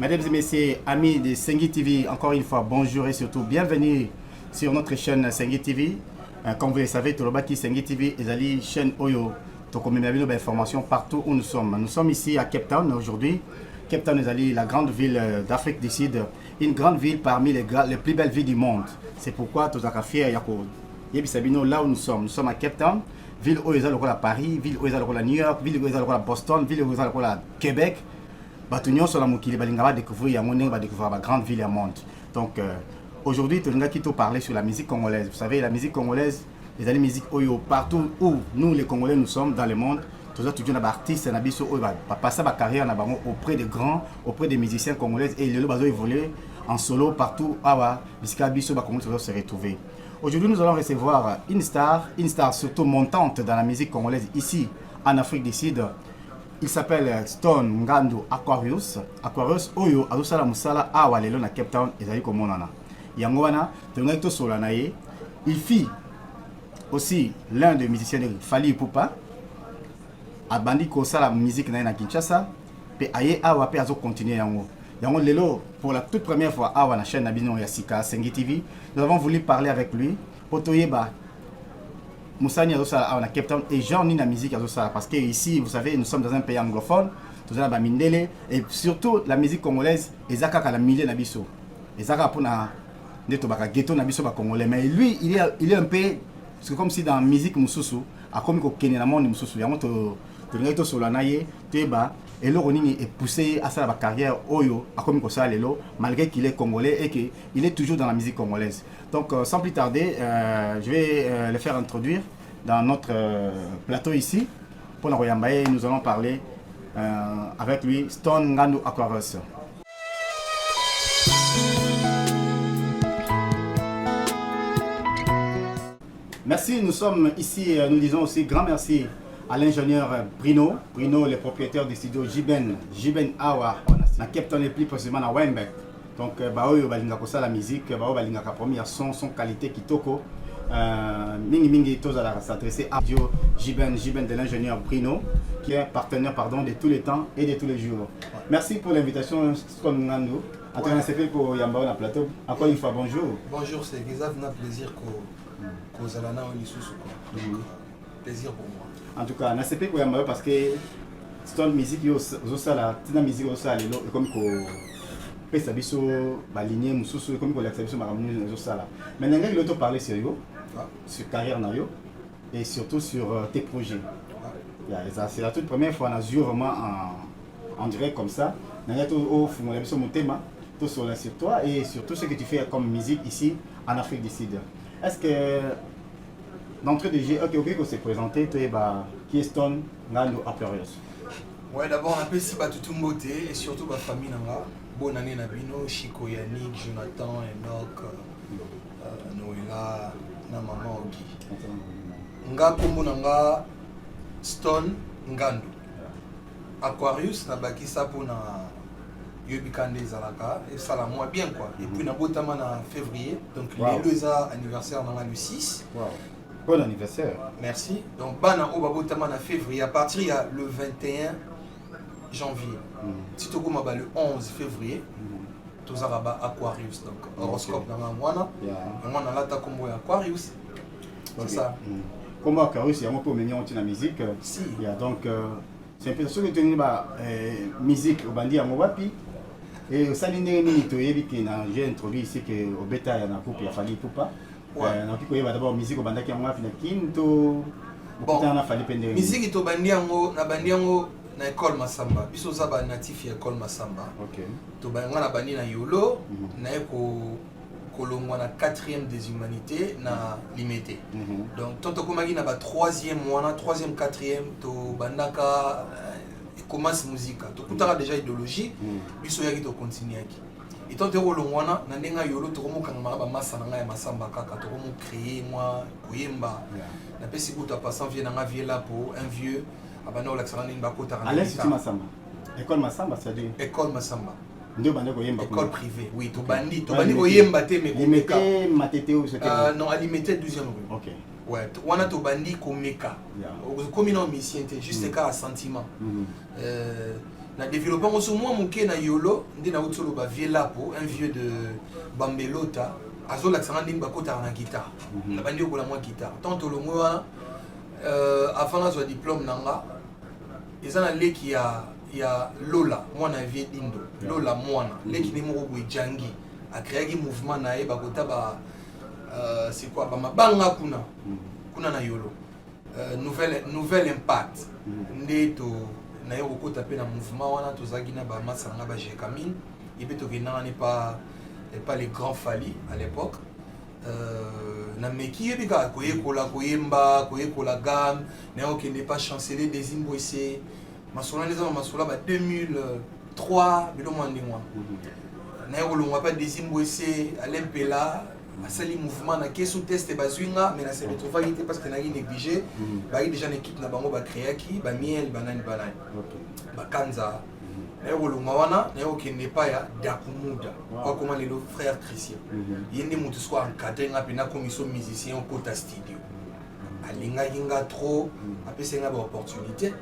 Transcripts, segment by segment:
Mesdames et messieurs, amis de Sengui TV, encore une fois, bonjour et surtout bienvenue sur notre chaîne Sengui TV. Comme vous le savez, Tolobaki Sengui TV est la chaîne Oyo. Donc, on met informations partout où nous sommes. Nous sommes ici à Cape Town aujourd'hui. Cape Town est la grande ville d'Afrique du Sud, une grande ville parmi les plus belles villes du monde. C'est pourquoi tous les fiers là où nous sommes à Cape Town, ville où ils ont à Paris, ville où ils ont à New York, ville où ils ont à Boston, ville où ils ont à Québec. Batunion sur la Moukili, va découvrir la grande ville du monde. Donc aujourd'hui, tu vas parler sur la musique congolaise. Vous savez, la musique congolaise, les musiques Oyo, partout où nous les Congolais nous sommes dans le monde, tous les artistes passer ma carrière auprès des grands, auprès des musiciens congolais et ils vont évoluer en solo partout où se retrouver. Aujourd'hui, nous allons recevoir une star surtout montante dans la musique congolaise ici en Afrique du Sud. Il s'appelle Stone Ngandu Aquarius. Aquarius Oyo Adusala Musala Awa lelo na Cape Town ezali komonana. Yango wana tonga to solana ye. Il fit aussi l'un des musiciens de Fally Ipupa. Abandi ko sala musique na Kinshasa pe aye awa pe azo continuer yango. Yango lelo pour la toute première fois awa na chaîne Nabino Yasika Sengui TV, nous avons voulu parler avec lui pour toyeba Moussani Azosala à Cape Town et Jean ni la musique Azosala parce que ici vous savez nous sommes dans un pays anglophone, tout ça Mindele et surtout la musique congolaise ezaka ka la milieu na biso. Ezaka pour na neto baka ghetto na biso ba congolais mais lui il est un peu c'est comme si dans la musique mususu a comme ko kenya na monde mususu yango to ngaito solana ye teba et le Ronini est poussé à sa carrière Oyo a comme ça lelo malgré qu'il est congolais et qu'il est toujours dans la musique congolaise. Donc sans plus tarder, je vais le faire introduire dans notre plateau ici. Pour la Royambaye, nous allons parler avec lui, Stone Ngandu Aquarius. Merci, nous sommes ici, nous disons aussi grand merci à l'ingénieur Bruno, le propriétaire du studio Jiben Awa, à Cape Town et plus précisément à Wembeck. Donc, Baoyo Balinga Kosa la musique, Baoyo Balinga Kapromi son qualité Kitoko. Mingi Tozala s'adresser à Jiben de l'ingénieur Bruno, qui est partenaire de tous les temps et de tous les jours. Merci pour l'invitation, Stone Ngandu. En tout cas, c'est fait pour Yamba na plateau. Encore une fois, bonjour. Bonjour, c'est un plaisir qu'on Zalana ou plaisir pour moi. En tout cas, c'est fait pour Yamba parce que Stone musique Zosala, Tina musique Zosala, comme pesa biso baligné mususu comme la biso maramu Zosala. Maintenant, il auto parler sérieux sur carrière na yo et surtout sur tes projets. C'est la toute première fois on a vraiment en direct comme ça. Nanga to au fumona biso motema to sur toi et surtout ce que tu fais comme musique ici en Afrique du Sud. Est-ce que d'entrée de jeu, ok, qu'on s'est présenté, qui est Stone Ngandu Aquarius? Ouais, d'abord on appelle si tout beauté et surtout ma famille nanga. Bonne année Nabino, Chico, Yannick, Jonathan, Enoch, Noëlla, na maman Ogi. Nga kombo nanga Stone Ngandu Aquarius na baki ça pour na Yobikande Zalaka et ça la moi bien quoi. Et puis na botama na février donc les deux anniversaire nanga le 6. Wow. Bon anniversaire. Merci. Donc bana o botama na février à partir il y a le 21 janvier. Si tu as le 11 février, tu as Aquarius. Donc, horoscope dans la moine. On a l'attaque comme Aquarius. C'est ça. Comme Aquarius, il y a un peu de musique. Si. Donc, c'est un peu ce que tu as musique au bandi à Mowapi. Et au Saline, j'ai introduit ici qu'au Beta, il y a un couple, il a fallu Poupa. Donc, il y a d'abord musique au bandi à Mowapi, il a fallu Pende. Musique au bandi à na école Masamba, biso za ba natif ya école Masamba. OK. To ba ngana bani na yolo, na ko kolongwa na 4e des humanités na limité. Donc toto komaki na ba 3e mois, 3e 4e to bandaka commence musique. To kutaka déjà idéologie, biso yaki to continuer yaki. Et tant que kolongwana na ndenga yolo to komo kanga ba masa na ya Masamba kaka to komo créer moi koyemba. Na pesi kuta passant vient na vie là pour un vieux. À l'Institut Masamba. École Masamba, c'est-à-dire école Masamba. École privée, oui. Tobandi Koyemba te mais Komeka. Matete ou c'était non, à limité 12e rue. OK. Ouais, on a Tobandi Komeka. Comme une mission, juste qu'à sentiment. na développé aussi moi moké na yolo ndi na utolo ba vieux lapo un vieux de Bambelota azola tsanga ndinga bakota na guitare na bandi okola moi guitare tant to longo avant na zo diplôme nanga ezana leki ya Lola mwana vieux dindo Lola mwana leki ni moko boy jangi a créé un mouvement na e bakota ba c'est quoi ba mabanga kuna na yolo nouvelle impact ndeto na yo ko taper na mouvement wana tozaki na ba masanga ba jekamine et puis to venant n'est pas les grands Fali à l'époque na meki et bika koyekola koyemba koyekola gamme na yo qui n'est pas chanceler des imboissé masola les hommes masola ba 2003 bilo mwandi mwa na yo longa pas des imboissé à l'empela asali mouvement na kesu test bazwinga mais na se retrouver parce que na négligé ba déjà une équipe na bango ba créer qui ba miel banani ba kanza na rolunga wana na yo kende pa ya Dakumuda kwa comment les frères Christian yende mutu so encadré nga pena commission musicien au kota studio alinga kinga trop apese nga ba opportunité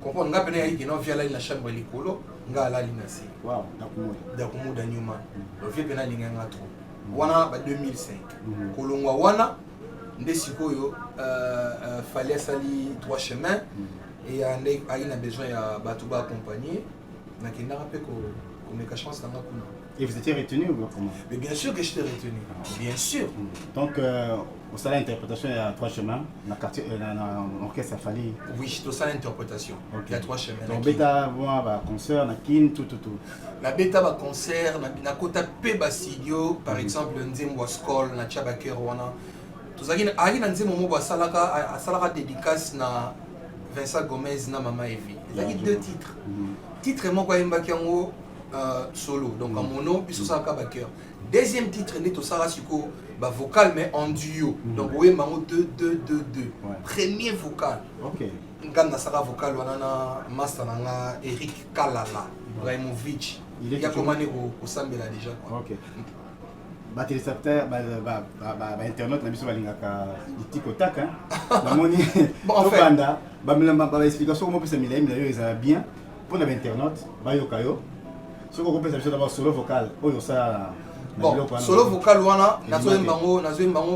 comprendre nga pena yi kino via la chambre likolo nga ala linasi Dakumuda nyuma lo vie pena linga nga trop wana ba 2005 kolongwa wana nde sikoyo fallait sali 3 chemins et il a besoin ya bato ba accompagner na kenda rapé ko meka chance na kuna. Et vous étiez retenu ou comment? Mais bien sûr que j'étais retenu. Bien sûr. Donc au salon d'interprétation il y a 3 chemins na quartier na orchestre Fali. Oui, au salon d'interprétation. Il y a 3 chemins. Donc beta ba concert na kin tout. La beta ba concert na kota pe ba studio par exemple Nzembo Skol na Chabaker wana. Tozaki na Nzembo mo ba salaka dédicace na Vincent Gomez na Mama Evi. Il y a 2 titres. Titre moi quoi Mbakiango solo donc en mono puis ça Kabaker. Deuxième titre n'est au Sarasiko ba vocal mais en duo. Donc oui mango 2. Premier vocal. OK. Ngana sara vocal wana na master nanga Eric Kalala Raimovic. Il y a comment au sambela déjà quoi. OK. Ba téléspectateur ba internet na biso balingaka TikTok hein. Na moni bon banda ba explication comment peut se mêler mais ça bien. Pour l'internaute, bayokayo. Ce qu'on peut savoir d'abord solo vocal. Bon, solo vocal wana nazo mbango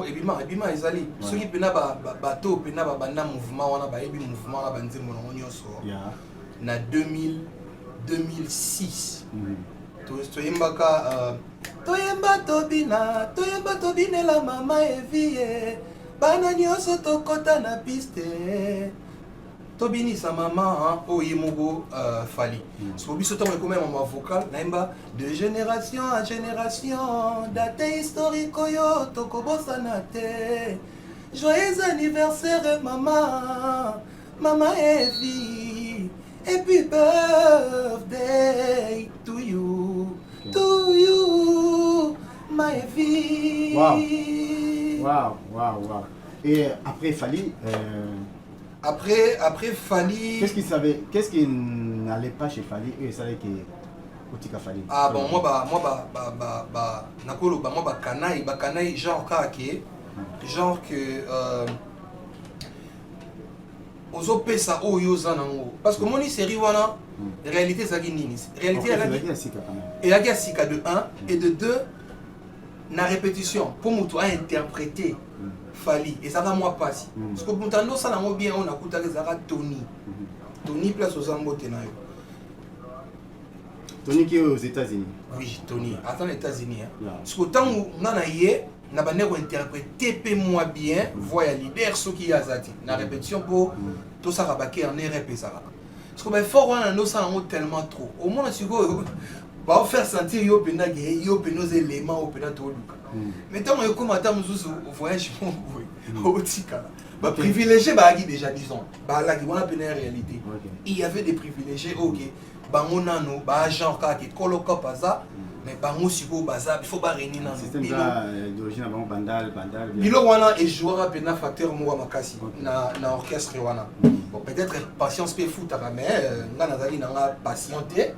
ebima ezali. Soki pena bato pena ba banda mouvement wana ba ebi mouvement na banzembo na nyonso. Na 2006. Toyemba tobina la mama evie. Bana nyonso tokota na piste. Tobini sa maman Oyemogo Fali. So biso to comme un vocal naimba de génération en génération date historique yo tokobosa na te. Joyeux anniversaire maman Evie. Happy birthday to you. To you my Evie. Wow. Et après Fali Après Fali. Qu'est-ce qui n'allait pas chez Fali et ça que Otika Fali. Ah bon moi nakolo moi bakanaï genre kake genre que ozo pesa oyo zanango parce que moni série wana réalité zaki nini réalité et la sika de 1 et de 2 na répétition pour mutu a interpréter Fali et ça va moi passer parce que mutando ça na bien on a kuta que zaka Tony place aux ambote na yo Tony qui est aux États-Unis. Oui, Tony attends les États-Unis parce que tant ngana yé na bande ko interpréter pe moi bien voya leader ce qui azati na répétition pour tout ça rabaké en RP ça parce que ben fort on a no ça tellement trop au moins tu go va faire sentir yo pena nos éléments au pena to luka mais tant yo comme attends mususu voyage au tika ba privilégié ba gi déjà disons ba la qui on a pena réalité il y avait des privilégiés OK bango nano ba genre ka ki koloka paza mais bango siko baza il faut ba réunir dans système d'origine avant bandal bilo wana et jouera pena facteur mo makasi na orchestre wana bon peut-être patience pe foot mais nga nazali na patienté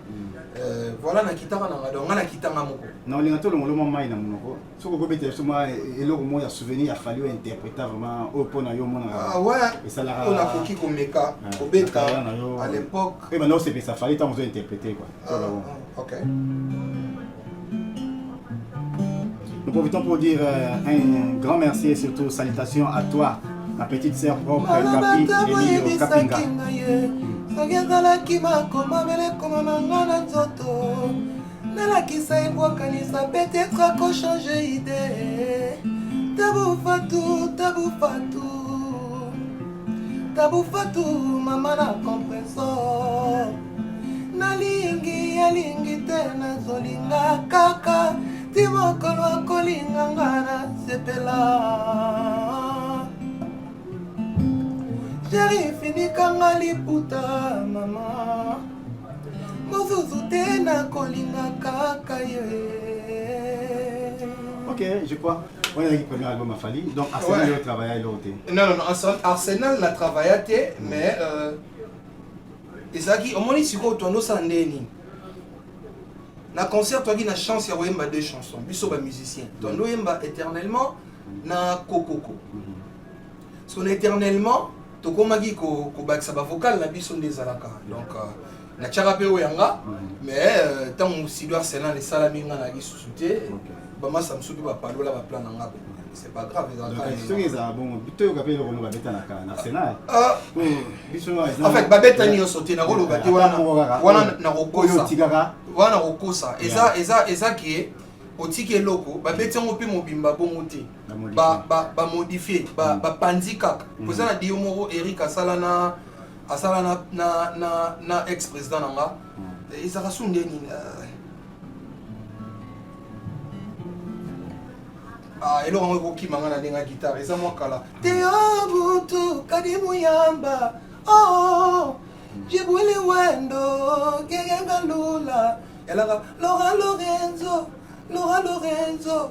voilà na kitara na donc na kitanga moko non les ngatolo ngolo mai na monoko soko ko bete soma eloko mo ya souvenir a fallu interpréter vraiment au pona yo mona ah ouais et ça la on a koki ko meka ko beta à l'époque et maintenant c'est ça fallait tant interpréter quoi OK. Nous profitons pour dire un grand merci et surtout salutations à toi ma petite sœur propre Kapi Emilio Kapinga. Soki makoma mele koma mangana nzoto nalakisa ebwakanisa peut-être akochanger idée Tabou Fatou mama na compressor nalingi te nazolinga kaka ti mokolo akolinga nga na sepela Chérie fini kanga liputa mama mozuzu te na kolinga kaka ye. Ok, je crois. On a eu le premier album à Fali, donc Arsenal a travaillé à l'autre. Non, Arsenal l'a travaillé, mais Ezaki, au moins ici quoi tourno sandeni. Na concert toi qui na chance ya wemba deux chansons, biso ba musicien. Tourno yemba éternellement na kokoko. Son éternellement tokomaki ko bakisa ba vocal na biso ndezalaka donc na charape oyanga mais tant sido Arsenal les salaminga na gisute ba masa msuki ba palola ba plan nga c'est pas grave donc c'est ça bon bito ka pelo ko ba beta na Arsenal biso en fait ba beta ni sauter na rolo ba ti wana na rokosa wana rokosa eza qui otiki eloko babeti yango mpe mobimba bongo te bamodifie bapandi kaka koza na dio moko Eric asala na ex président nanga ezaka su ndeni eloko yango ekokimanga na ndenge ya guitare eza mwa kala teo butu kadi muyamba jibwili wendo gegenga lula elaka Laura Lorenzo,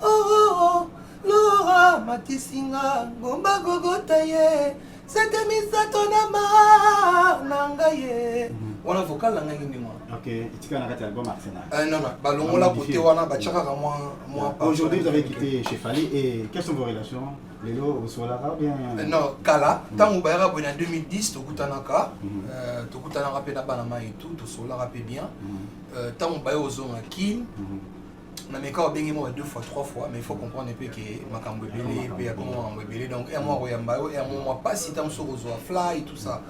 oh, Laura Matisinga, Gomba Gogotaye, c'était misato na nangaye. On a vocal na ngi moi. OK, tu as un album Arsenal. Non, balongo la côté wana ba chaka moi. Aujourd'hui vous avez quitté chez Fali et quelles sont vos relations? Lelo Solara bien non, Kala, tant ou baira en 2010 tokutanaka tokutanaka pe na bana mai tout to Solara pe bien. Tant ou baira ozonga kin. Na meka obengi mo 2 fois 3 fois mais il faut comprendre un peu que makambo belé pe ya comment makambo belé donc et moi royamba et moi pas si tant so rozo fly tout ça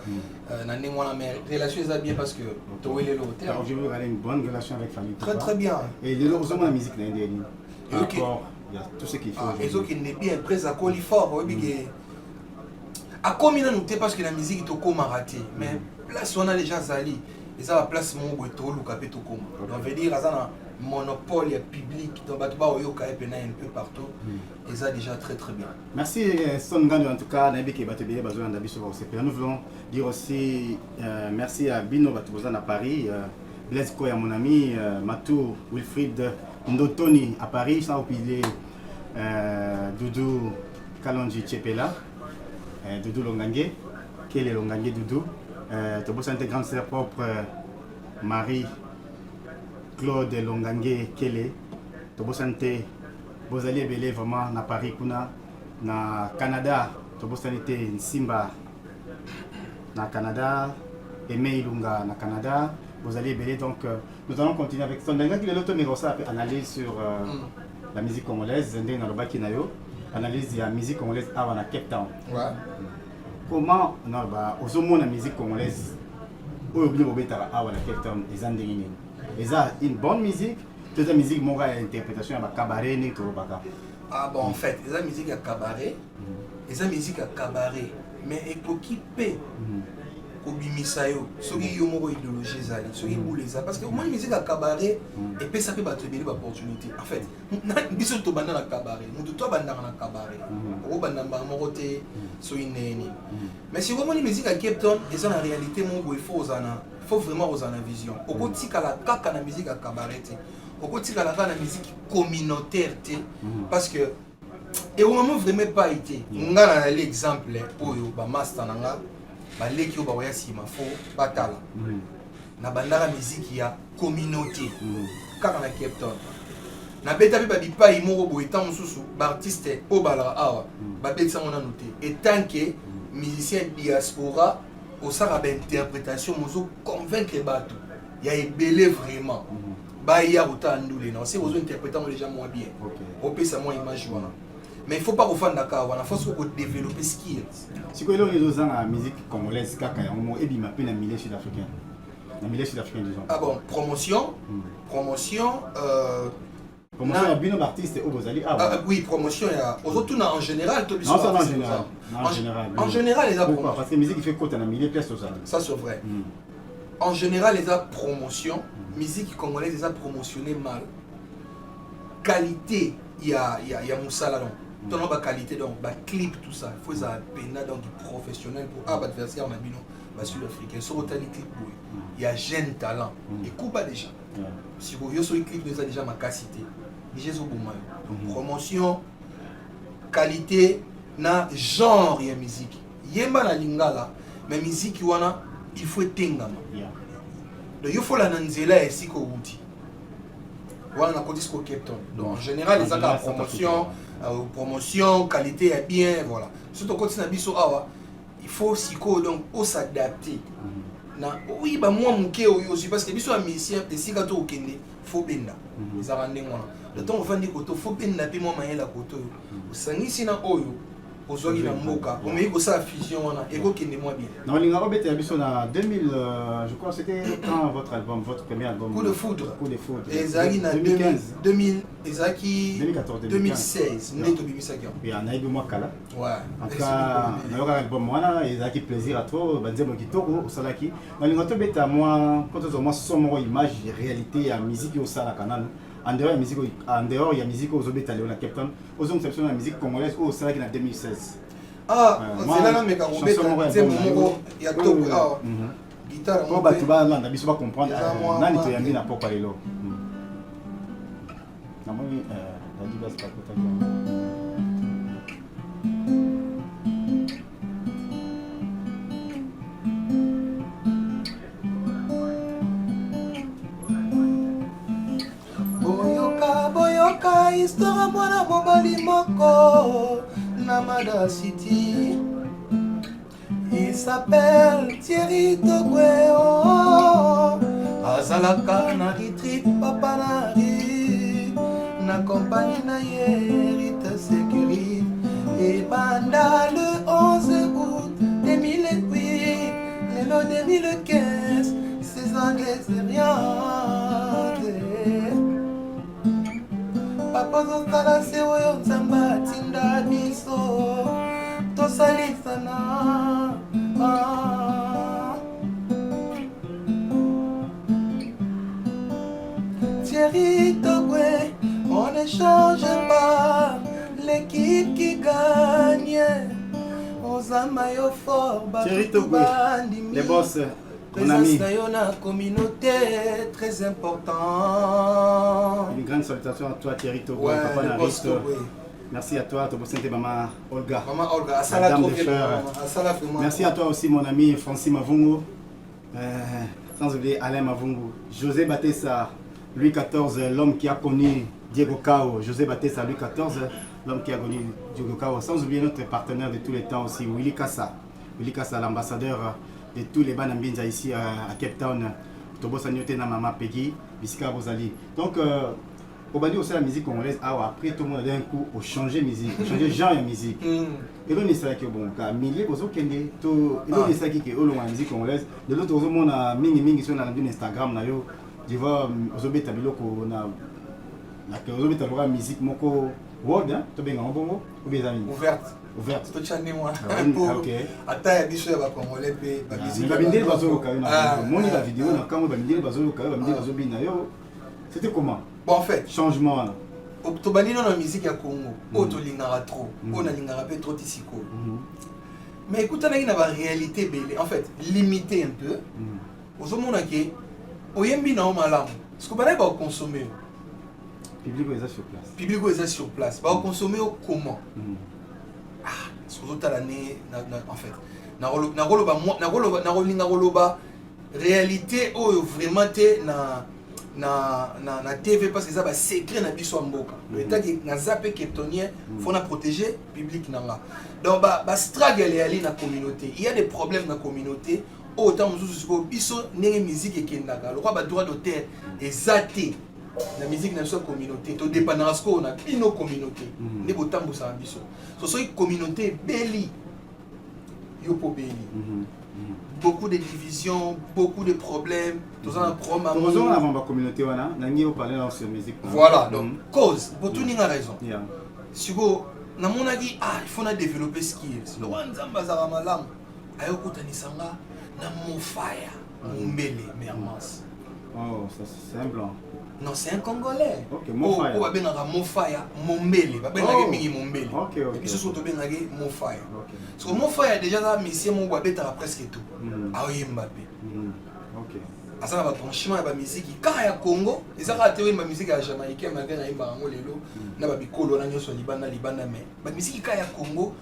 na ndenge wana mais relation ça bien parce que to wele lo hotel alors je veux avoir une bonne relation avec Fali très bien et Lelo ozonga la musique na ndeni OK il y a tout ce qu'il faut et zo qui n'est bien près à coli fort obi que a combien nous té parce que la musique to koma raté mais place on a déjà zali et ça la place mon go to lu kapé to koma donc veut dire azana monopole public donc batuba oyoka et pena un peu partout et ça déjà très bien. Merci Songando en tout cas nabi ke batebé bazo na biso au CP. Nous voulons dire aussi merci à Bino Batouza à Paris, Blaise Koya mon ami, Matou Wilfried Ndotoni à Paris, sans oublier Doudou Kalonji Chepela, Doudou Longangue, Kele Longangue Doudou, Tobo Santé grande sœur propre Marie Claude Longangue Kele, Tobo Santé Bozali Ebele vraiment na Paris kuna na Canada, Tobo Santé Simba na Canada, Aimé Ilunga na Canada, Bozali Ebele donc nous allons continuer avec son dernier qui est l'autre analyse sur la musique congolaise, Zende na Lobaki Nayo, analyse de la musique congolaise avant à Cape Town. Ouais. Comment non bah au la musique congolaise au bien au bêta avant à Cape Town les andengini. Et ça une bonne musique, toute la musique mon interprétation à cabaret ni tout baka. Ah bon en fait, les musique à cabaret, les musique à cabaret, mais écoquipé. Kobimisa yo soki yo moko idéologie zali soki bouleza parce que au moins musique à cabaret et puis ça peut battre belle opportunité en fait biso to banda na cabaret mutu to banda na cabaret o banda ba moko te so ineni mais si vraiment musique à Cape Town et ça en réalité mon il faut vraiment osana vision oko tika la kaka na musique à cabaret oko tika la na musique communautaire te parce que et au moment vraiment pas été nga na l'exemple oyo ba master nanga baleki oyo bakoya nsima fo batala na bandaka musique ya communauté kaka na Cape Town nabeta mpe babipai moko boye ntan mosusu baartiste oyo balaka awa babetisango nano te etant ke musicien diaspora osaka bainterprétation mozo convaincre bato ya ebele vraiment baya kotala ndule na osi ozo interpréter ngo déjà moins bien opesa moi image wana mais il faut pas kofanda ka wana faut ko développer skills siko elo les ozanga musique congolaise kaka ya mo ebima pe na milieu sud-africain na milieu sud-africain disons ah bon promotion ya bino d'artiste au Bozali oui promotion ya ozotuna en général to biso en général en général les promotion parce que musique il fait côté na milieu pièce Bozali ça c'est vrai en général les promotion musique congolaise les a promotionné mal qualité il y a Moussala donc ton ba qualité donc ba clip tout ça il faut ça pena donc professionnel pour adversaire na bino ba sud-africain sur autant clip il y a jeune talent et coupa déjà si vous voyez sur les clips nous a déjà ma qualité déjà zo bon promotion qualité na genre ya musique yemba na lingala mais musique wana il faut tengama donc il faut la nanzela et siko wuti voilà na kodisco Cape Town donc en général les accords promotion qualité est bien voilà surtout quand na biso awa il faut siko donc au s'adapter na oui ba moi muke aussi parce que biso musicien de sika to okende faut benda les arrandé moi le temps on fait des koto faut benda pe moi mayela koto osangisi na oyo ozwaki na mboka omeyi kosala fusion wana ekokende moi bien na olinga obetela biso na 2000 je crois c'était quand votre album votre premier album coup de foudre ezalaki na 2000 ezalaki 2016 nde tobimisaki ya nayebi mwa kala ouais en tout cas nayoka album wana ezalaki plaisir à trop banzembo kitoko osalaki na olinga tobeta mwa mpo tozwa mwa son moko image réalité ya musique osalaka nano en dehors il y a musique aux obéta Léona Cape Town aux hommes exception la musique congolaise au Sénégal en 2016 c'est là mais quand on c'est mon il y a tout guitare on va tout bas là on va comprendre nani to yambi na poko lelo na moi la diva c'est pas histoire mwana mobali moko Namada City. Il s'appelle Thierry Togueo. Azalaka na retreat papa nari na compagnie na Yerite Sécurité. Et banda le 11 août 2008, l'élo 2015, ces anglais c'est rien. Papa zosala se oyo nzamba tinda biso tosalisana Thierry Togwe, on ne change pas l'équipe qui gagne. Ozama yo fort Thierry Togwe, les boss. Mon ami. La communauté très important. Une grande salutation à toi Thierry Togo, ouais, papa Nariste. Merci à toi, maman Olga. Maman Olga, Madame des fleurs. Merci à toi aussi mon ami Francis Mavungo. Sans oublier Alain Mavungo. José Batessa, Louis XIV, l'homme qui a connu Diego Cao. José Batessa, Louis XIV, l'homme qui a connu Diego Cao. Sans oublier notre partenaire de tous les temps aussi, Willy Kassa. Willy Kassa, l'ambassadeur de tous les banambinza ici à Cape Town. Tobo Sanyote na Mama Peggy, Bisca Bozali. Donc, au bas aussi la musique congolaise, après tout le monde d'un coup, au changer musique, au changer genre de musique. Et là, on est ça qui est bon. Car milliers de gens qui ont ça qui est au long la musique congolaise. De l'autre, on a mingi sur Instagram, tu vois, aux obés tabilo qu'on a aux obés tabilo musique moko world, hein, tu bien en bongo ou bien amis. Ouverte. Ouverte. Tout chani moi. Ok. Attends, il y a des choses à congolais pe. Babindé bazo ka. Mon la vidéo na quand babindé bazo ka, babindé bazo bina yo. C'était comment? Bon en fait, changement. Tobani dans la musique à Congo, auto lingara trop, on a lingara peu trop tisiko. Mais écoute, on a une réalité belle, en fait, limitée un peu. Aux hommes qui oyembi na malam. Ce que balai va consommer. Public est sur place. Public est sur place. Va consommer comment? surtout à l'année en fait na réalité oh vraiment te na TV parce que ça va secret na biso mboka l'état qui na zappé ketonien faut na protéger public nanga donc ba struggle ali na communauté il y a des problèmes na communauté autant mususu ko biso ndenge musique ekendaka le roi ba droit d'auteur ezate la musique na biso communauté to dépendance ko na bino communauté ne botambo sa biso so communauté beli yo po beli beaucoup de divisions, beaucoup de problèmes, tout ça un problème. Communauté voilà, donc cause, pour tout n'a raison. Si vous, na mon avis, il faut développer skills. Le roi Nzamba Zaramalam, ayo kutanisanga na mon fire, mon mbele, mermas. Oh, ça c'est un blanc. Non, c'est un Congolais. Ok, mon fire. Oh, benanga mon fire, mon mbele, benanga mingi mon mbele. Ok, ok. Et puis surtout benanga mon fire. Parce que mon fire déjà là, mission mon wabeta presque tout. Ah oui, Mbappé. Ok. À ça, va franchement, il y a musique qui quand il y a Congo, et ça va théorie ma musique à Jamaïque, malgré na imba ngo lelo, na ba bikolo na nyoso libanda mais ba musique quand il y a Congo,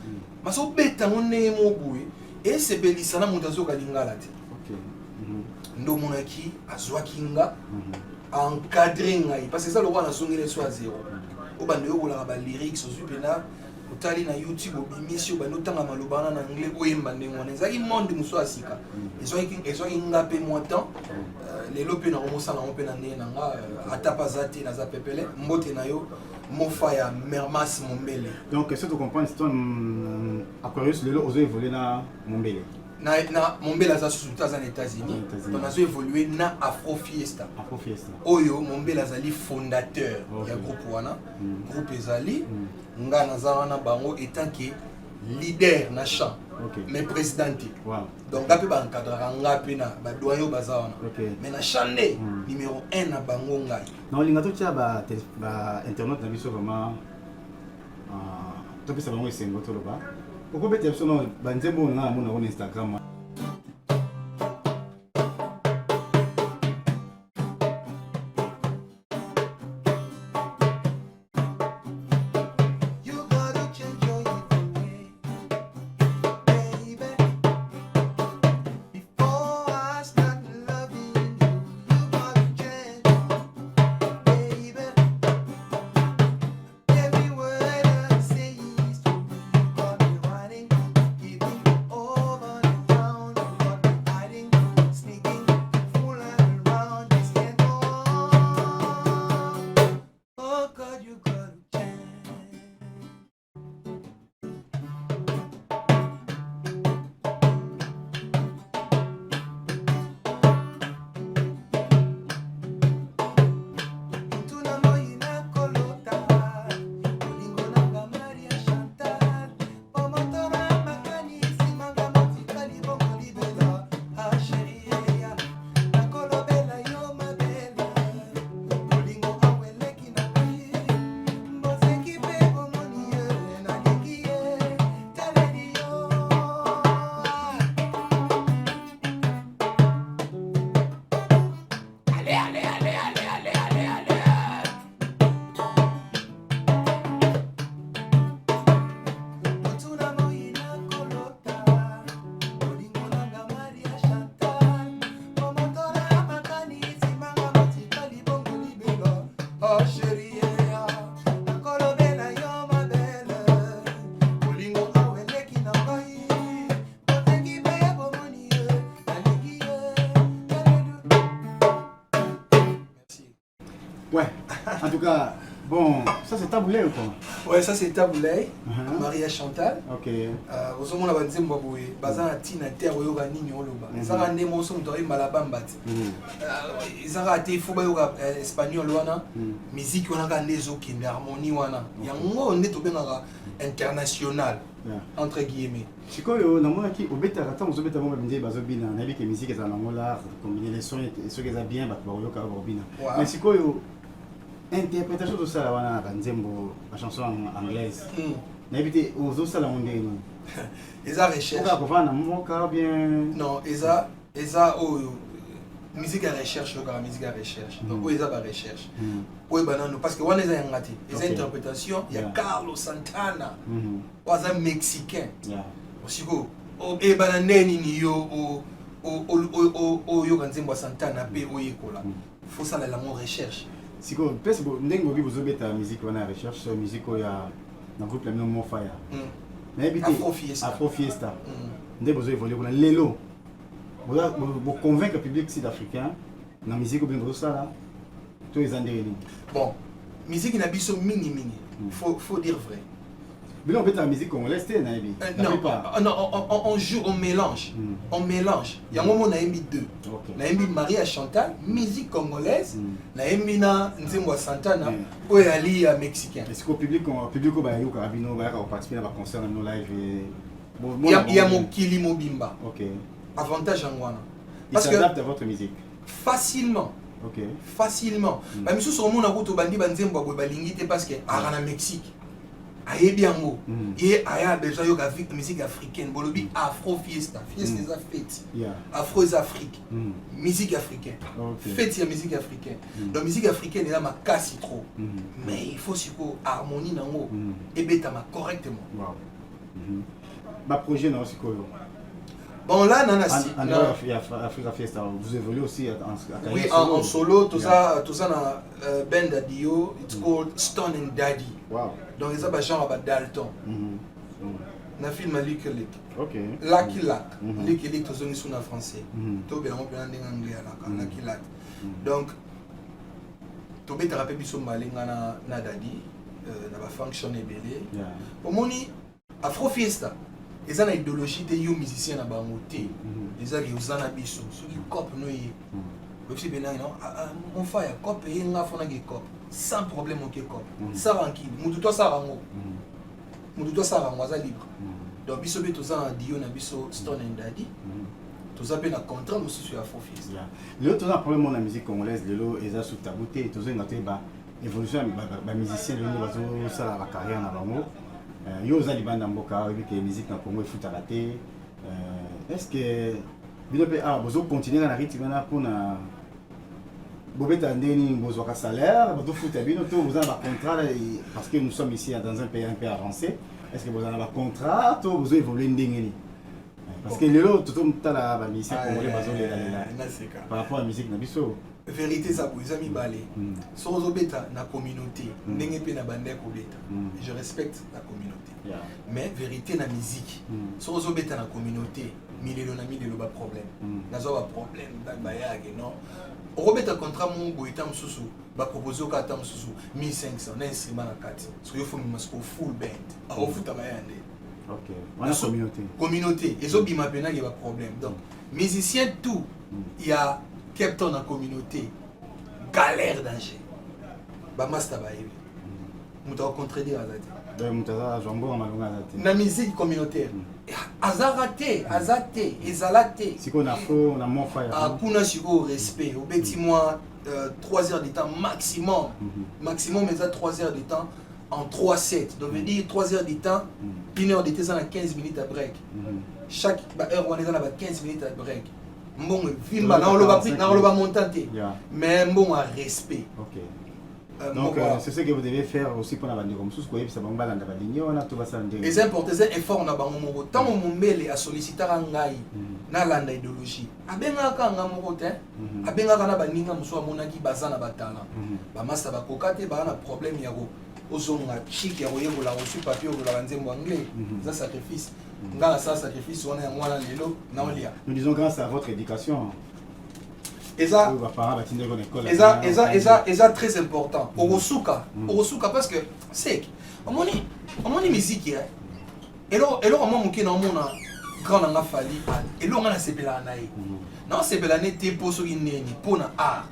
ma so beta ngone mo boye, et c'est belisana mutazo kalingala te. Ok. Ndo monaki azwa kinga. Encadré parce que ça le roi na songé les soit zéro au bande yo la ba lyrics so supena utali na YouTube obimisi ba notanga malobana na anglais oyemba ndenge wana ezaki monde muso asika ezwaki ngape montant les lope na omosala on pe na ndenge nanga atapazate na za pepele mbote na yo mofa ya mermas mombele donc ce que tu comprends c'est toi Aquarius lelo ozo évoluer na mombele na mombela za surtout aux États-Unis on a évolué na Afro Fiesta oyo mombela zali fondateur ya groupe wana groupe ezali nga nazana bango étant que leader na chant mais présidente donc ngape ba encadrer ngape na ba doyo bazawana mais na chande numéro 1 na bango ngai non lingato tia ba internet na biso vraiment topesa bango esengo to loba pourquoi bete sono banzembo na mona Instagram Ouais, en tout cas, bon, ça c'est Taboulay ou quoi? Ouais, ça c'est Taboulay, Maria Chantal. Ok. Au moment où on a dit Mbaboué, Bazan a tina terre ou yoga nini oloba. Ils ont ramené mon son de Malabambat. Ils ont raté Fouba yoga espagnol wana, musique wana gande zoki, harmonie wana. Yango on est au benara international entre guillemets. Chikoyo, na mona ki obeta rata mo obeta mo binde bazobina, na bi ke musique za nangola, combiner les sons et ce que ça bien ba ko yoka robina. Mais chikoyo interprétation de ça là na nzembo la chanson anglaise. Na bité ozo sala mondé non. Eza recherche. Oka ko fana mo ka bien. Non, eza musique à recherche la musique à recherche donc où ils ont recherche où banano parce que on les a ngati les interprétations il y a Carlos Santana was un mexicain aussi go et bananeni ni yo o yo kanzembo Santana pe oyekola faut ça la recherche siko pese bo ndengo ki bozo beta musique wana recherche sur musique ya na groupe la Mo Fire na ebité Afro Fiesta ndé bozo évoluer kuna lelo pour convaincre le public sud-africain dans la musique ou bien ça là tous les andérini bon musique n'a biso mini faut dire vrai mais on peut la musique congolaise non on joue on mélange il y a un moment on a mis deux on a mis Maria Chantal musique congolaise on a mis Nzembo Santana ou Ali mexicain est-ce que le public va y carabino va participer à concert dans nos live il y a mon Kili Mobimba OK avantage en Wana. Parce que s'adapte à votre musique. Facilement. OK. Facilement. Mais monsieur sur mon route bandi banzembo bo balingité parce que à Mexique. Aye bien mo. Et aya déjà yo avec musique africaine, bolobi Afro Fiesta. Fiesta des fêtes. Afro Afrique. Musique africaine. Fête la musique africaine. Donc musique africaine est là ma casse trop. Mais il faut siko harmonie nango et beta ma correctement. Wow. Ma projet non siko. Bon là, Africa Fiesta, vous évoluez aussi oui, en solo, tout ça dans band Adio, it's called Stone and Daddy. Wow. Donc ils ont genre Dalton. Na film Lucky Luke. OK. Lucky Luke. Lucky Luke tous on sont en français. Tout bien on peut en anglais là, Lucky Luke. Donc tout bien rappelé biso malinga na Daddy, na ba function ebele. Pour moni Afro Fiesta. Ils ont une idéologie de musiciens à Bangoté. Ils ont une ambition. Ceux qui copent, nous, mon frère, cop et il a fait cop. Sans problème, on cop. Ça tranquille. Moutouto ça rango. Moutouto ça rango, ça libre. Donc, biso be tous en dio na biso Stone and Daddy. Tous appellent un contrat aussi sur Afro Fiesta. Le autre problème dans la musique congolaise, le lot est sous tabouté. Tous ont évolution des musiciens, le lot ça la carrière na bango. Yo za libanda mboka avec la musique na Congo foot à la télé est-ce que bino pe bozo continuer na rythme na pona bobeta ndeni bozo ka salaire bozo foot bino to vous avez un contrat parce que nous sommes ici dans un pays un peu avancé est-ce que vous avez un contrat to bozo évoluer ndengeni parce que le lot tout la musique congolais bozo la par rapport à la musique na biso vérité ça pour les amis balé sans bêta na communauté n'engé pe na bande ko bêta je respecte la communauté mais vérité na musique sans bêta na communauté milelo na milelo ba problème nazo ba problème ba yage non robeta contrat mon boita msusu ba proposer ka ta msusu 1500 na instrument na 4 so yo faut masco full band a ofuta ba yande OK on a communauté ezo bima pena ke ba problème donc musicien tout il y a Captain en communauté, galère danger. Bamasta baïbi. Mouta contredire azati. Mouta jambon malunga azati. Na musique communautaire. Azarate, azate, ezalate. Si qu'on a faux, on a mon frère. Ah, kuna siko respect. Au petit moi 3 heures de temps maximum. Maximum mais à 3 heures de temps en 3 sets. Donc veut dire 3 heures de temps, 1 heure de temps à 15 minutes à break. Chaque heure on est dans 15 minutes à break. Bon, vimba, na oloba montante, mais bon à respect. OK. Donc c'est ce que vous devez faire aussi pour la bande comme sous quoi ça bamba landa balinyo on a tout ça ndenge. Les important c'est effort na bango moko tant mon mbele a solliciter ngai na landa idéologie. Abenga ka ngamoko te. Abenga kana baninga muso amonaki bazana batala. Ba master ba kokate ba na problème ya go. Ozonga chic ya koyekola reçu papier ko la nzembo anglais. Ça sacrifice. Sacrifice on est moi lelo na olia. Nous disons grâce à votre éducation. Et ça très important. Orosuka parce que c'est on musique hein. Et là moi mon kina mona grand nga fali et là on a sepela naï. Non sepela ne te poso ineni pona art.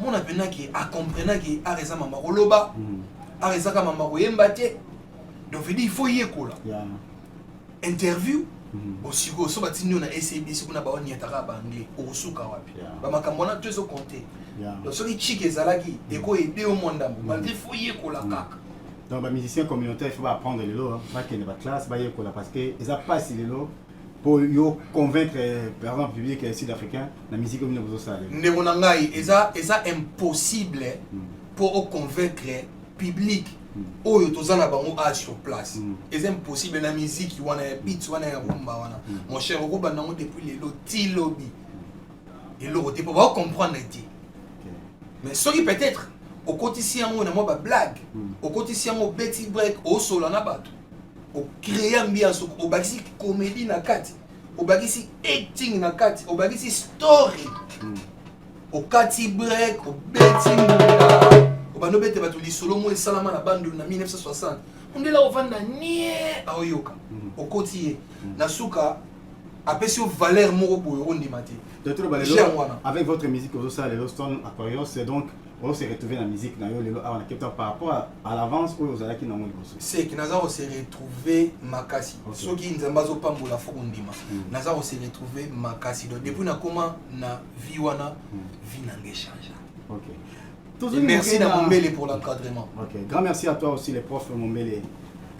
Mon apena qui a comprendre qui a raison mama koloba. A raison ka mama koyemba te. Donc il faut y écouter. Interview aussi go so batini na SABC kuna ba wani ataka ba anglais osuka wapi ba makambo na tuzo compter donc so ki chike zalaki eko aider au monde malgré foyer ko la kaka donc ba musicien communautaire il faut apprendre les lots hein pas qu'il ne ba classe ba yeko la parce que ils a pas si les lots pour convaincre par exemple le public sud-africain la musique comme nous ça ndemonangai eza impossible pour convaincre public oyo tozana bango a sur place eza impossible na musique wana ya beat wana ya rumba wana mon cher okoba nango depuis les lotilobi et l'autre pour pas comprendre mais ce qui peut-être au quotidien on a moi ba blague au quotidien au Betty break au solo na bato au créer ambiance au bagisi comédie na kati au bagisi acting na kati au bagisi story au kati break au Betty au bano bete bato li solo mo salama na bande na 1960 on est là au vanda nie aoyoka au quotidien na suka apesi valeur moko boyo on dimati avec votre musique au ça les Stone Aquarius c'est donc on s'est retrouvé dans la musique dans le on a capté par rapport à l'avance où vous allez qui dans le c'est que naza on s'est retrouvé makasi ceux qui nzambazo pambola fondima naza on s'est retrouvé makasi donc depuis na comment na vie wana vie n'ange change. OK. Merci à Mombele pour l'encadrement. OK. Grand merci à toi aussi les profs Mombele.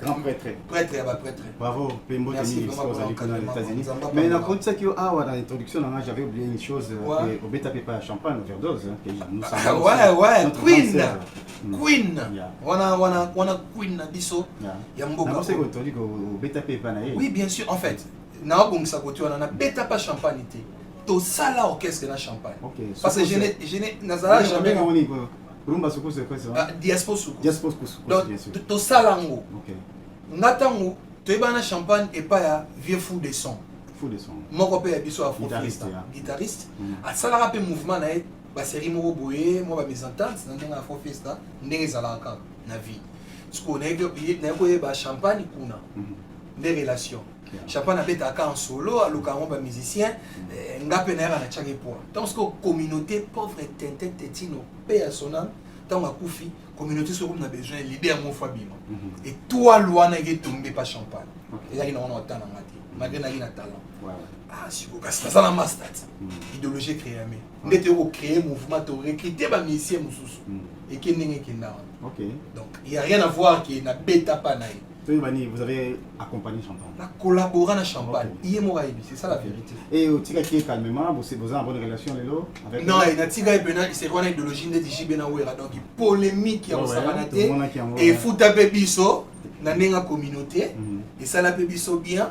Grand prêtre. Prêtre, ya ba prêtre. Bravo, Pembo Tani, aux États-Unis. Mais dans l'introduction, j'avais oublié une chose, au Beta Pepa Champagne, overdose, que nous savons. Ouais, Queen. Wana Queen na biso. Ya mboka. C'est qu'on dit au Beta Pepa na. Oui, bien sûr. En fait, na bongisa côté wana na Beta pa Champagne té. To sala orchestre na Champagne. Parce que je n'ai nazala jamais Rumba Soukou, c'est quoi ça? Diaspora Soukou. Diaspora Soukou, bien sûr. To salango. OK. Ngatango, to ebana Champagne et pas ya vieux fou de son. Fou de son. Moko pe ya biso afro guitariste. A salara pe mouvement na e ba série moko boye, mo ba mise en tente na ndenga afro fiesta, ndenge zalaka na vie. Siko na ko ba Champagne kuna. Des relations. Champagne a bêta en solo, à l'occasion de musicien, ngape na na tchake poa. Donc ce communauté pauvre Tintin Tétino paix à son âme, tant ma koufi, communauté sur on a besoin l'idée à mon fabima. Et toi loin est tombé pas Champagne. Et là il on entend na ngati. Malgré na ina talent. Ah si vous cassez ça la master. Idéologie créée mais. N'était au créer mouvement to recruter ba musicien mususu. Et qui n'engé qui na. OK. Donc il y a rien à voir qui na bêta pas na. Vous avez accompagné Champagne. On a collaboré à Champagne. C'est ça la vérité. Et au Tiga qui est calmement, vous avez une bonne relation avec non, il y a Tiga c'est une idéologie de DJ Benawera. Donc, polémique qui a été et fout à Bébiso, dans la communauté. Et ça l'a Bébiso bien.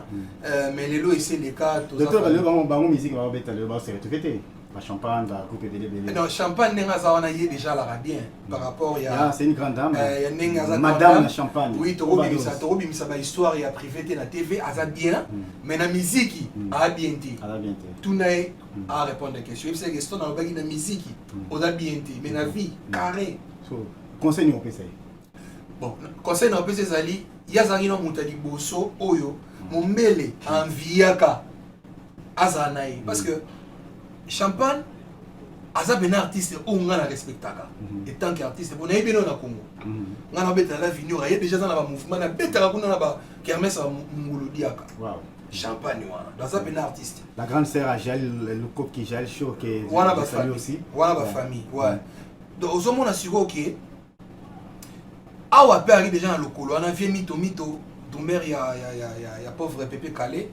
Mais les lots, c'est les cas. Docteur, le musique va se retrouver. La Champagne va couper des bébés. Non, Champagne n'est déjà la bien par rapport à. C'est une grande dame. Madame Champagne. Oui, Torobi ça va histoire et a privé na TV a bien, mais la musique a bien dit. Tout n'a à répondre à la question. C'est question dans la musique, on a bien dit, mais la vie carré. Conseil nous PC. Bon, conseil nous PC Zali, Yazari no mutali bosso oyo, Mombele enviaka azanaï parce que Champagne, aza ben artiste ou on a respectaka. Et tant qu'artiste, on a bien au Congo. On a bien la vie, il y a déjà dans le mouvement, on a bien la ba kermesse à Moulodiaka. Champagne, on a ben artiste. La grande sœur a gel le coq qui gèle chaud qui on a ba famille aussi. On a ba famille, ouais. Donc aux hommes on a su OK. Ah ouais, père déjà dans le colo, on a fait mito tomber il y a pauvre Pépé Calais.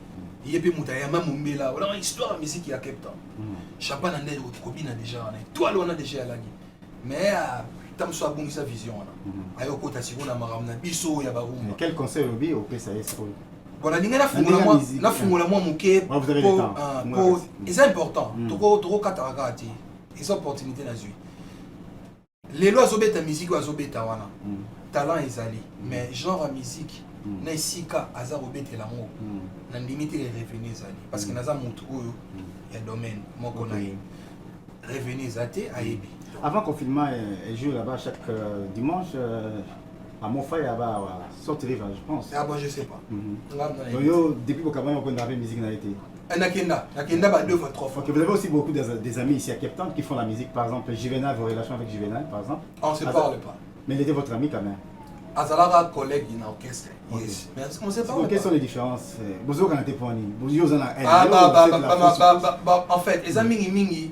Il y a même Mombela, voilà une histoire de musique qui a Cape Town. Champagne a déjà copine déjà, toi on a déjà la mais tant soit bon sa vision là. Ayo kota sikona maramna biso ya barumba. Quel conseil obi au PSAS? Bon la ninga na fungola moi muke pour c'est important. Toko kataragati. Les opportunités na zui. Les lois zobeta musique wa zobeta wana. Talent ezali, mais genre à musique na isika aza robete la mo na limite les revenus zali parce que naza mutu oyo ya domaine moko na revenus zate ayebi. Avant confinement elle joue là-bas chaque dimanche à Mofa là-bas sortir je pense. Ah bon je sais pas. Yo depuis au Cameroun on connaît la musique na été. Nakenda ba 2 fois 3 fois. Vous avez aussi beaucoup des amis ici à Cape Town qui font la musique par exemple Juvenal, vos relations avec Juvenal par exemple. On se parle pas. Mais il était votre ami quand même. Azalaga collègue in orchestre. Yes. Mais on sait pas. Quelles sont les différences? Vous avez été pour en fait, les amis mingi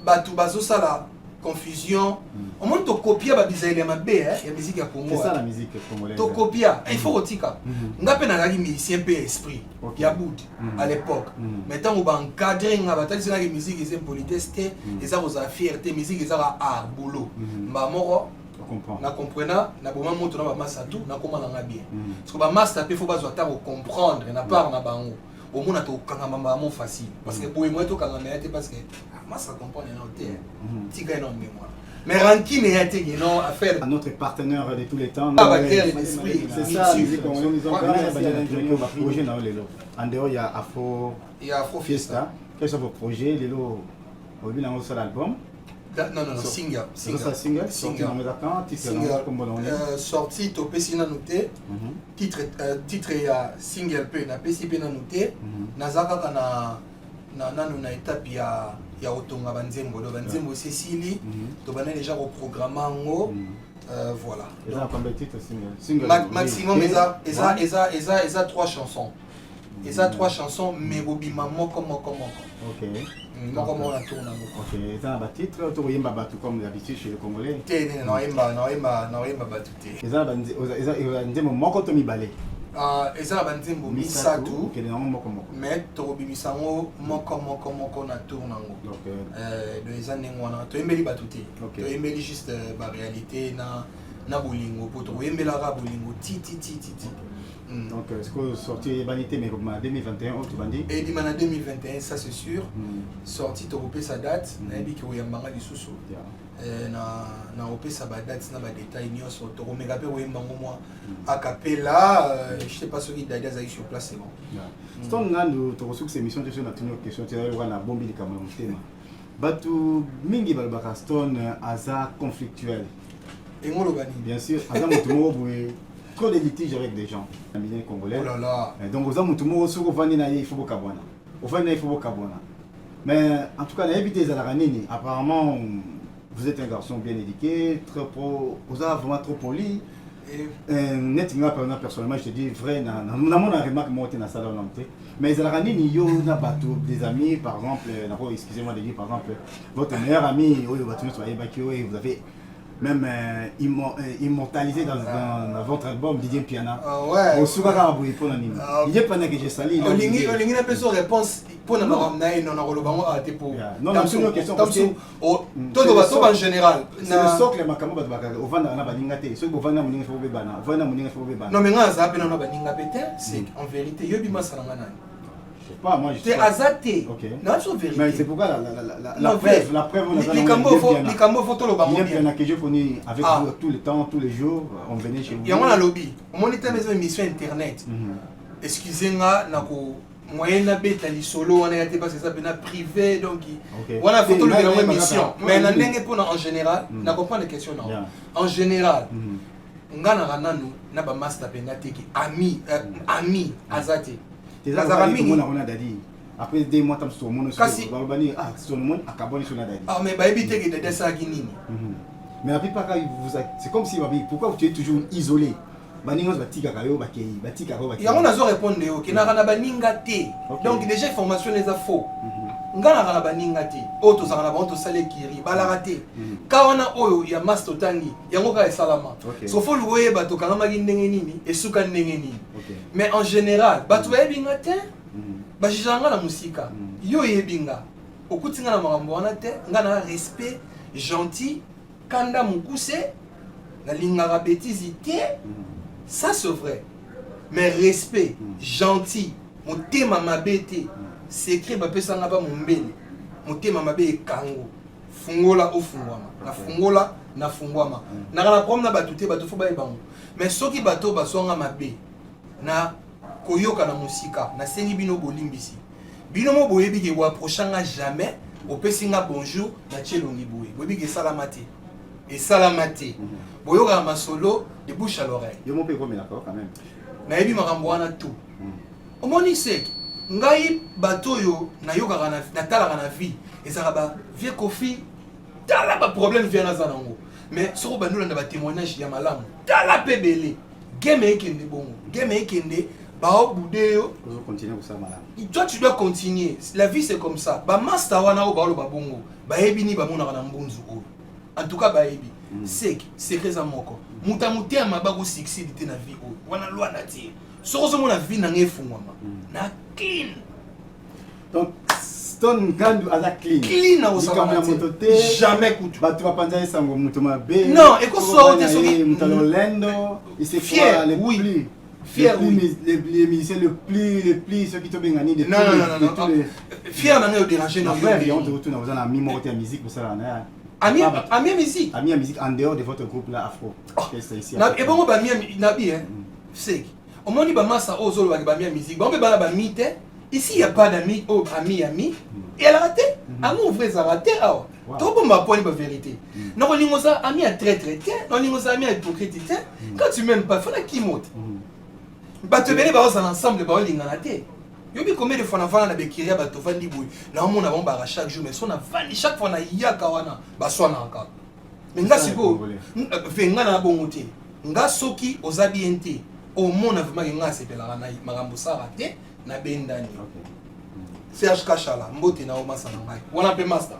batu bazo sala confusion. Au moins, tu copies la musique ya musique ya Congo. C'est ça la musique congolaise. Tu copies, il faut retika. On a peine à musicien peu esprit. Il y a bout à l'époque. Maintenant, on va encadrer une bataille sur la musique, ils ont politesse, ils ont la fierté, musique, ils ont art, boulot. Mbamoro. Na comprena na boma moto na ba massa tout na koma na bien parce que ba massa pe faut pas comprendre na part na bango au moins to kanga mamba mo facile parce que pour moi to kanga mais parce que massa comprendre na terre tika non mémoire mais ranki mais yate non affaire à notre partenaire de tous les temps c'est ça musique on ils ont un projet na lelo en dehors il y a Afro Fiesta quels sont vos projets lelo au bilan de l'album. Non, single. Sorti, tu peux noter. Titre ya single peu na PCP na noter. Nazaka na étape ya otonga banzembo. Banzembo Cécilie, tu vas déjà au programme ngo. Voilà. Maximum eza 3 chansons. Eza 3 chansons mais bobima moko. OK. Comment on tourne OK, ça va titre to yemba batu comme d'habitude chez les Congolais. Non yemba batu te. Eza nzembo moko to mibale. Eza banzembo misatu. OK, non moko. Mais to bimisango moko na tourne ngo. OK. De eza nengwana to yembeli batu te. To yembeli juste ba réalité na bolingo poto yembela ra bolingo ti. Donc, est-ce que sorti Vanité, mais en 2021, tu vas dire? Et en 2021, ça c'est sûr. Sorti, tu as repéré sa date. Tu as dit qu'il y a un manga de sous-sous. Tu as repéré sa date, tu as des détails. Tu as repéré un manga a cappella. Je ne sais pas ce qu'il y a sur place. C'est bon. Si tu as reçu cette émission, tu as une question. Tu as eu un bon billet comme un thème. Batu mingi balbaka stone hasard conflictuel. Et moi le bani. Bien sûr, hasard mutumo trop de litiges avec des gens les congolais. Oh là là. Donc aux hommes tout le monde sur vendre il faut beaucoup abonner. Au fait il faut beaucoup abonner. Mais en tout cas éviter les alanini. Apparemment vous êtes un garçon bien éduqué, très pro, vous êtes vraiment trop poli. Net personnellement je te dis vrai na mon remarque moi dans ça dans mais les alanini yo na bateau des amis par exemple excusez-moi de dire par exemple votre meilleur ami ou vous avez même immortalisé dans votre album Didier Piana. Ouais. Au souverain aboué pour l'anime. Didier Piana que j'ai sali. On ligne un peu son réponse pour nous ramener non relobamo à tes pour. Non non c'est une question parce que tout en général. C'est le socle makamo batbaka au vanda na baningate. Ceux qui vanda muninga faut bebana. Vanda muninga faut bebana. Non mais nga za pe na baninga pété c'est en vérité yo bima salanga nani. Pas moi je t'es azaté. Non c'est vérité. Mais c'est pourquoi la preuve on a les cambo photo le bango. Il y a que je connais avec vous tout le temps tous les jours on venait chez vous. Il y a un lobby. On était dans une émission internet. Excusez-moi nako moyen na beta li solo on a été parce que ça bena privé donc on a photo le dans émission mais na ndenge pour en général na comprendre les questions non. En général ngana rananu na ba master penate ki ami azaté. Après 2 mois, tu as sur mon ah, mais bah, évitez que de ça guinine. Mais la plupart, c'est comme si, pourquoi tu es toujours isolé? Il y a répondu donc déjà information les faux. Ngana na baninga te auto za na bantu sale kiri balarate ka wana oyo ya master tangi yango ka salama so faut louer bato kana magi ndenge nini esuka ndenge nini mais en général bato yebinga te ba janga na musika yo yebinga okutinga na makambo wana te ngana respect gentil kanda mukuse na linga bêtise te ça c'est vrai mais respect gentil motema mabete secret bapesanga ba mumbele motema mabe ekango fungola ofungwama na fungwama na kana problème na batute batu fo ba ebango mais soki bato basonga mabe na koyoka na musika na sengi bino bolimbisi bino mo boyebi ke wa prochanga jamais opesinga bonjour na chelongi boye boyebi ke salamate et salamate boyoka masolo de bouche à l'oreille yo mo pe comme d'accord quand même na yebi makambo wana tout omoni seki ngai bato yo na yoka na talaka na vie ezaka ba vie kofi tala ba problème vient na zanango mais soko bandula na ba témoignage ya malamu tala pebele game ekende bongo game ekende ba obude yo continuer ça malamu toi tu dois continuer la vie c'est comme ça ba master wana o ba lo ba bongo ba ebini ba mona na mbunzu o en tout cas bayebi sek secret za moko muta mutema ba ko succès na vie o wana loi na tie soko zo mona vie na ngefungwama na clean donc Stone Ngandu à la clean. Clean na osala jamais kutu. Ba tu vas penser ça mutu mabe. Non, et ko so te so mutalo lendo, il se fier les oui. Plus. Fier les musiciens le plus ceux qui te bengani de non. Fier na ngeo déranger na vrai on te retourne dans la mimo de musique pour ça là. Ami musique. Ami musique en dehors de votre groupe là afro. C'est ici. Na et bon ba mi na bi hein. C'est. Au moins ni ba massa ozolo ba mi musique. Ba on peut ba mite. Ici, il n'y a pas d'amis, oh, ami. Et elle a raté. Amour vrai, ça a raté. Tout bon, ma pointe, la vérité. Non, on dit ça, ami à très, tiens. Non, on dit ça, ami à hypocrite, tiens. Quand tu m'aimes pas, il faut qu'il monte. Bah, tu verrais, bah, ensemble, bah, on a raté. Il y a combien de fois, on a fait des kiria, bah, tu vas dire, là, on a bon, chaque jour, mais si on a fait, chaque fois, on a yakawana, bah, soit on a encore. Mais là, c'est beau. Fait, on a bon côté. On a soki, aux habientés. Au monde, on a vraiment, c'est la marambosa raté. Na bendani Serge Kachala mbote na omasa na ngai wana pe master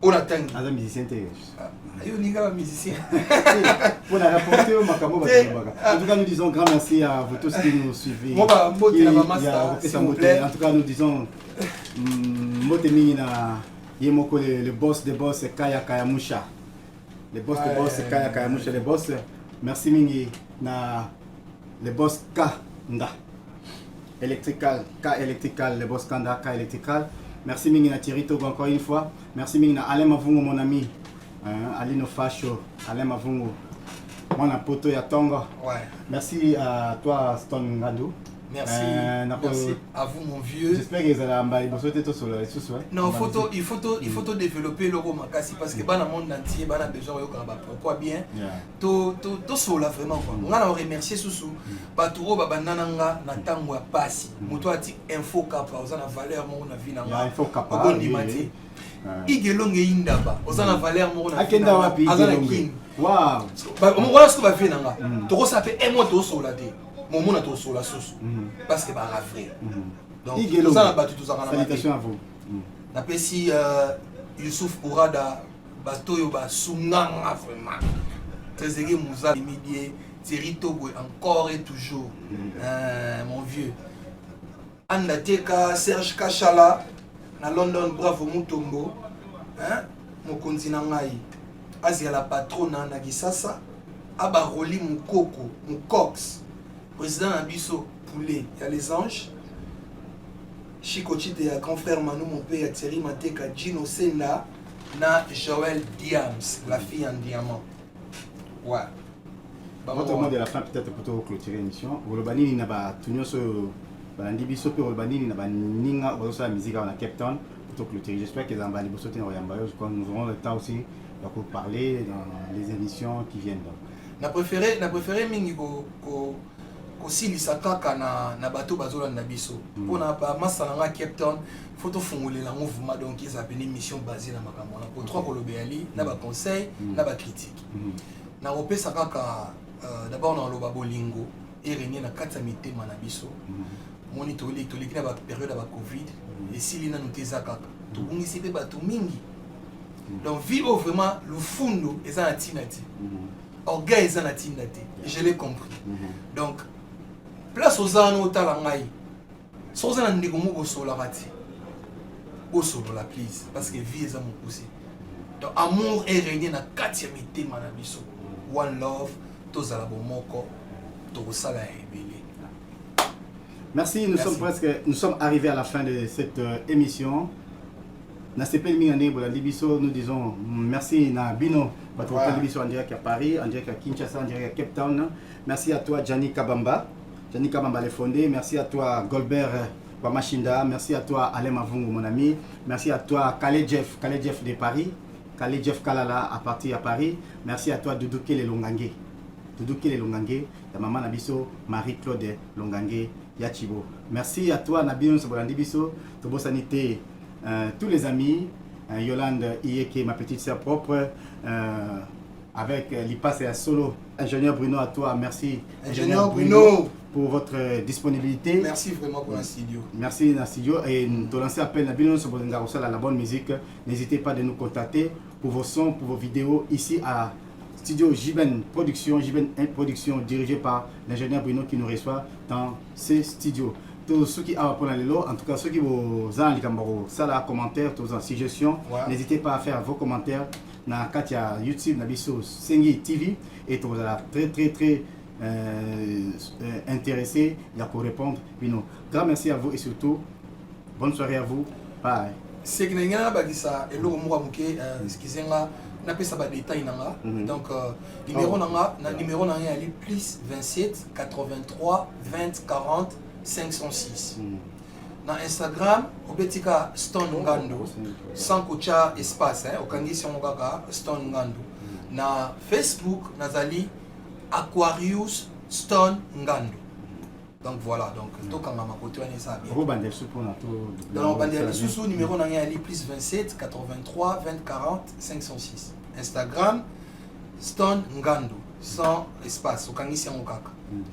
on attend un musicien té ayo ni ga musicien pour la rapporter au makambo ba en tout cas nous disons grand merci à vous tous qui nous suivez moi ba mbote na master s'il vous plaît en tout cas nous disons mbote mingi na yemoko le boss des boss Kaya Kayamusha le boss des boss Kaya Kayamusha le boss merci mingi na le boss Kanda Electrical, K Electrical, le boss Kanda, K Electrical. Merci Mingina Thierry Togo encore une fois. Merci Mingina Alain Mavungo mon ami. Alino Facho, Alain Mavungo. Mon apoto ya Tonga. Ouais. Merci à toi Stone Ngandu. Merci. Merci à vous mon vieux. J'espère que vous allez en non, il faut développer le romakasi parce que dans le monde entier, on a besoin de pourquoi bien. Tout cela vraiment quoi. On a remercié Soussou. Baturo babananga na tango ya pasi. Moto ati info kapa, on a valeur mon na vie na. Ya info kapa. Ogondi mati. Igelonge indaba, on a valeur mon na vie. Akenda wapi Igelonge. Wow. On voit ce que va faire nanga. To ça fait un mois to sola de. Mon monde a tout sur la sauce parce que bah rafraîchir donc tout ça n'a pas tout ça félicitations à vous na pesi Youssouf Ourada bato yo ba sunganga vraiment Trésorier Moussa Midier Thierry Togo encore et toujours mon vieux Andateka Serge Kachala na London bravo Mutombo mokonzi na ngai Asia la patrona na Gisasa aba Roli Mukoko Mukox président Abisso Poulet, il y a les anges. Chico Chite, il y a grand frère Manu, mon père, Thierry Mateka, Gino Senna, na Joël Diams, la fille en diamant. Ouais. Votre mot de la fin, peut-être pour clôturer l'émission. Rolobani n'a pas tenu ce Bandibiso, puis Rolobani n'a pas ninga, ou la musique à Cape Town pour clôturer. J'espère que les Ambaliboso nous aurons le temps aussi pour parler dans les émissions qui viennent. Na préféré mingi aussi lisakaka na bateau bazola na biso pour na ba masalanga Cape Town photo fungolela mouvement donc ils appellent une mission basée na makambo na pour trois kolobeli na ba conseil na ba critique na opesa kaka d'abord na loba bolingo et régner na kata mitema na biso monitor électronique na ba période ba covid et si lina nuteza kaka to bungisi pe bato mingi donc vivre vraiment le fundo eza na tinati orgueil eza na tinati je l'ai compris donc place aux anneaux talangai sans un ndeko mo bosola rati bosolo la please parce que vie eza mon poussé donc amour et régner na kati ya mitema na biso one love tozala bomoko tokosala ebele. Merci, nous sommes arrivés à la fin de cette émission. Nous disons merci à Bino, en direct à Paris, en direct à Kinshasa, en direct à Cape Town. Merci à toi, Gianni Kabamba. Gianni Kabamba les fondé. Merci à toi, Goldberg Wamachinda. Merci à toi, Alain Mavungo, mon ami. Merci à toi, Kale Jeff de Paris. Kale Jeff Kalala à partir à Paris. Merci à toi, Doudouke les Longangue. Doudouke les Longangue. La maman Nabiso, Marie-Claude Longangue, Yachibo. Merci à toi, Nabino Sobolandi Biso, Tobo Sanité. Tous les amis, Yolande Ieke, ma petite sœur propre, avec l'IPAS et solo. Ingénieur Bruno, à toi, merci. Ingénieur Bruno, pour votre disponibilité. Merci vraiment pour le studio. Merci dans le studio et nous te lancer appel à la bonne musique. N'hésitez pas de nous contacter pour vos sons, pour vos vidéos ici à Studio Jiben Production, Production dirigée par l'ingénieur Bruno qui nous reçoit dans ces studios. Tous ceux qui ont pour en tout cas ceux qui vous ont ça là commentaires, tous en suggestions, n'hésitez pas à faire vos commentaires dans Katia YouTube, Nabiso Sengi TV et tout voilà très intéressé pour répondre. Grand merci à vous et surtout bonne soirée à vous. Bye. C'est que nous avons dit ça et donc numéro est plus 27 83 20 40 506. Dans Instagram, au betika Stone Ngando, sans kucha espace, au condition Stone Ngando. Na Facebook, nazali Aquarius Stone Ngando. Donc voilà, donc tout quand ma côté on est ça bien. Dans le bandel sous numéro est plus 27 83 20 40 506. Instagram Stone Ngando sans espace, au condition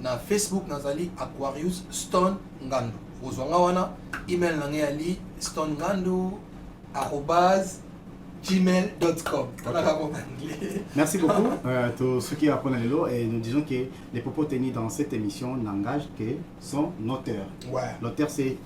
na Facebook nazali Aquarius Stone Ngando. Ozonga wana email nange ali stonengando@gmail.com. Merci beaucoup tous ceux qui apprennent les lots et nous disons que les propos tenus dans cette émission n'engagent que son auteur. L'auteur c'est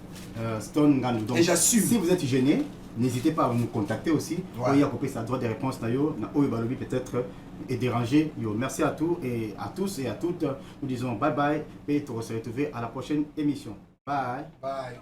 Stone Ngando. Donc si vous êtes gêné, n'hésitez pas à nous contacter aussi. Il y a sa droit de réponse peut-être et déranger. Merci à tous et à toutes. Nous disons bye bye et on se retrouve à la prochaine émission. Bye. Bye.